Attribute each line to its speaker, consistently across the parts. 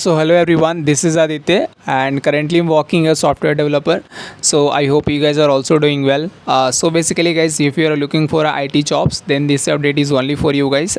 Speaker 1: So hello everyone, this is Aditya and currently I'm working as software developer. So I hope you guys are also doing well. So basically guys, if you are looking for IT jobs, then this update is only for you guys.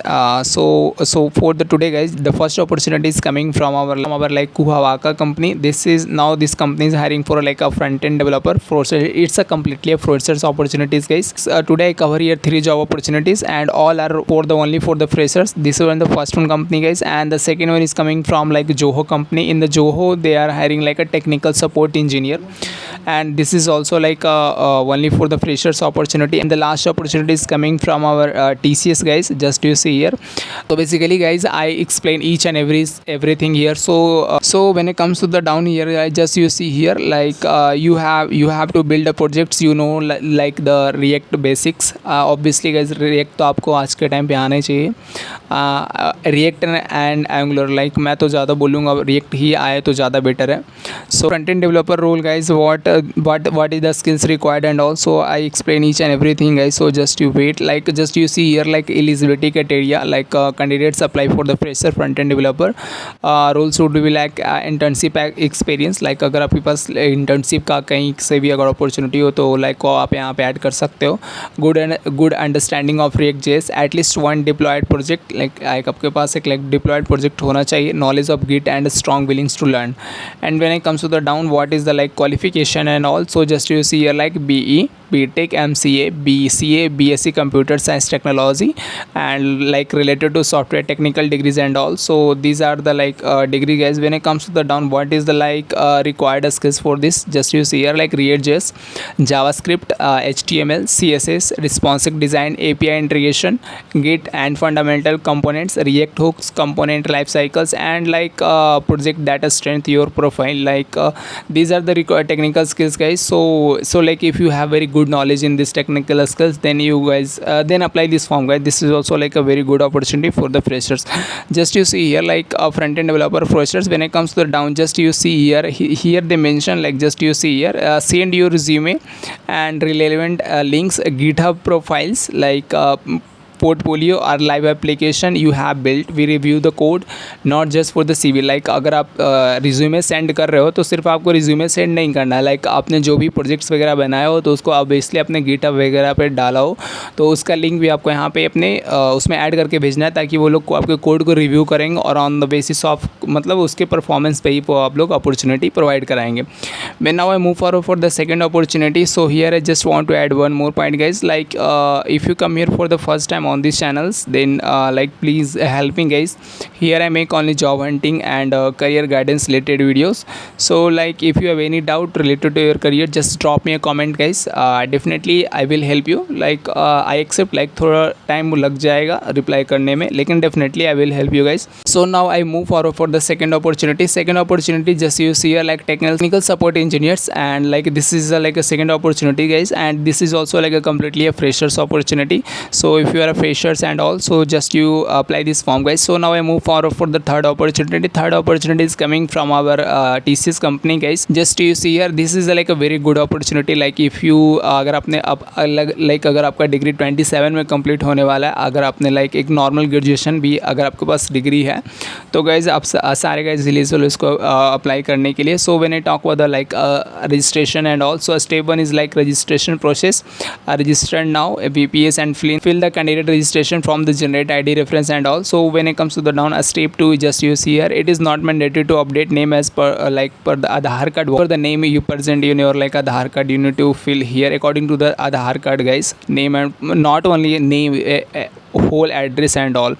Speaker 1: So for the today guys, the first opportunity is coming from our like Kuhawaka company. This company is hiring for like a front end developer. It's a completely a freshers opportunities guys. Today I cover here three job opportunities and all are only for the freshers. This is one the first one company guys, and the second one is coming from like Zoho company. In the Zoho they are hiring like a technical support engineer, and this is also like only for the freshers opportunity. And the last opportunity is coming from our TCS guys, just you see here. So basically guys, I explain each and everything here. So when it comes to the down here, I just you see here like you have to build a projects, like the React basics. Obviously guys, React तो आपको आज के time पे आना ही चाहिए. React and Angular, like मैं तो ज़्यादा बोलूँगा React ही आए तो ज़्यादा बेटर है. So front end developer role guys, what is the skills required and also I explain each and everything guys. So just you wait, like just you see here like eligibility criteria, like candidates apply for the fresher front end developer. Roles would be like internship experience, like अगर आपके पास internship का कहीं से भी अगर opportunity हो तो like को आप यहाँ पे ऐड कर सकते हो. Good understanding of React.js, at least one deployed project, like आपके पास एक like deployed project होना चाहिए. Knowledge of Git and strong willingness to learn. And when it comes to the down, what is the like qualification and also just you see here like BE, BTech, MCA, BCA, BSc Computer Science Technology, and like related to software technical degrees and all. So these are the like degree guys. When it comes to the down, what is the like required skills for this? Just you see here like React.js, JavaScript, HTML, CSS, responsive design, API integration, Git and fundamental components, React hooks, component life cycles, and like project data strength your profile. Like these are the required technical skills guys. So like if you have very good knowledge in this technical skills, then you guys then apply this form guys. This is also like a very good opportunity for the freshers. Just you see here like a front end developer freshers. When it comes to the down, just you see here here they mention like just you see here send your resume and relevant links, GitHub profiles, like portfolio or live application you have built. We review the code, not just for the CV. like अगर आप resume send कर रहे हो तो सिर्फ आपको resume send नहीं करना है. like आपने जो भी प्रोजेक्ट्स वगैरह बनाए हो तो उसको ऑब्वियसली अपने गिटहब वगैरह पे डाला हो तो उसका लिंक भी आपको यहाँ पे अपने उसमें ऐड करके भेजना है, ताकि वो लोग को आपके कोड को रिव्यू करेंगे और ऑन द बेसिस ऑफ मतलब उसके परफॉर्मेंस पे ही आप लोग अपॉर्चुनिटी प्रोवाइड कराएंगे. When now I move forward for the second opportunity, so here I just want to add one more point guys. like if you come here for the first time on these channels, then like please help me guys. Here I make only job hunting and career guidance related videos. So like if you have any doubt related to your career, just drop me a comment guys. Definitely I will help you. like I accept like थोड़ा time लग जाएगा reply करने में, लेकिन definitely I will help you guys. So now I move forward for the second opportunity. Second opportunity, just you see here like technical support engineers, and like this is like a second opportunity guys, and this is also like a completely a freshers opportunity. So if you are a freshers and also just you apply this form guys. So now I move forward for the third opportunity. Third opportunity is coming from our TCS company guys. Just you see here, this is like a very good opportunity. like if you अगर आपने अब like अगर आपका degree 27 में complete होने वाला है, अगर आपने like एक नॉर्मल ग्रेजुएशन भी अगर आपके पास डिग्री है तो गाइज आप सारे गाइज एलिजिबल इसको अप्लाई करने के लिए. So when I talk about the like registration and also step 1 is like registration process. Registered now VPS and fill the candidate registration from the generate ID reference and all. So when it comes to the down, step 2 just use here, it is not mandatory to update name as per per the Aadhaar card. For the name you present in your like Aadhaar card, you need to fill here according to the Aadhaar card guys, name and not only name, whole address and all.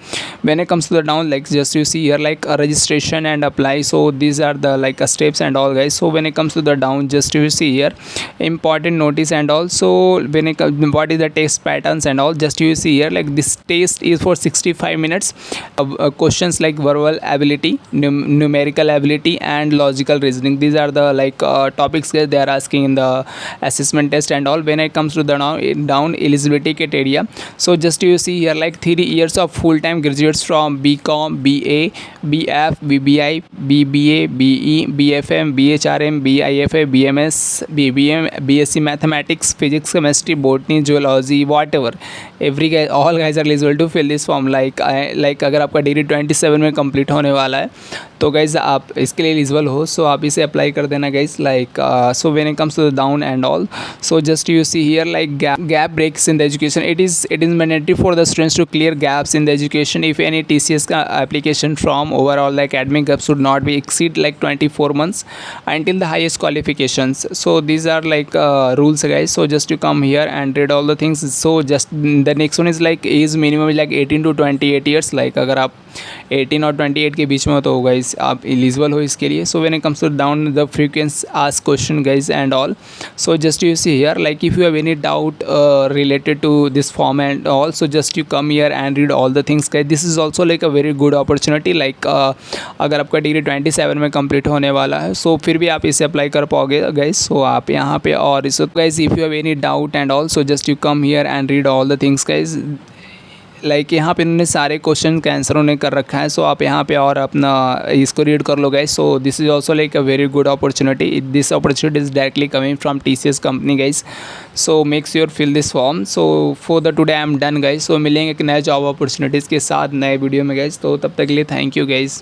Speaker 1: When it comes to the down, like just you see here like a registration and apply. So these are the like steps and all guys. So when it comes to the down, just you see here important notice and also when it comes what is the test patterns and all. Just you see here like this test is for 65 minutes. Questions like verbal ability, numerical ability and logical reasoning. These are the like topics guys they are asking in the assessment test and all. When it comes to the down eligibility criteria, so just you see here like 3 years of full-time graduates from BCom, BA, BF, BBI, BBA, BE, BFM, BHRM, BIFA, BMS, BBM, BSc Mathematics, Physics, Chemistry, Botany, Zoology, whatever. Every guy, all guys are eligible to fill this form. like अगर आपका degree 27 में complete होने वाला है तो guys आप इसके लिए एलिजिबल हो, सो आप इसे अप्लाई कर देना guys. Like so when it comes to the down and all, so just you see here like gap breaks in the education. It is mandatory for the students to clear gaps in the education if any TCS application from overall like academic gaps should not be exceed like 24 months until the highest qualifications. So these are like rules guys. So just you come here and read all the things. So just the next one is like age minimum is like 18 to 28 years. like अगर आप 18 और 28 के बीच में हो तो guys आप eligible हो इसके लिए. So when it comes to down the frequency ask question guys and all, so just you see here like if you have any doubt related to this form and all, so just you come here and read all the things guys. This is also like a very good opportunity. like अगर आपका degree 27 में complete होने वाला है, सो फिर भी आप इसे अप्लाई कर पाओगे गाइज. सो आप यहाँ पे और इस guys if you have any doubt and all, so just you come here and read all the things guys. Like यहाँ पे इन्होंने सारे क्वेश्चन का आंसर उन्हें कर रखा है. सो आप यहाँ पे और अपना इसको रीड कर लो guys. So this is also like a very good opportunity. This opportunity is directly coming from TCS company guys. So make sure fill this form. So for the today I am done guys. So मिलेंगे एक नए job opportunities के साथ नए video में guys. तो तब तक के लिए थैंक यू गाइज.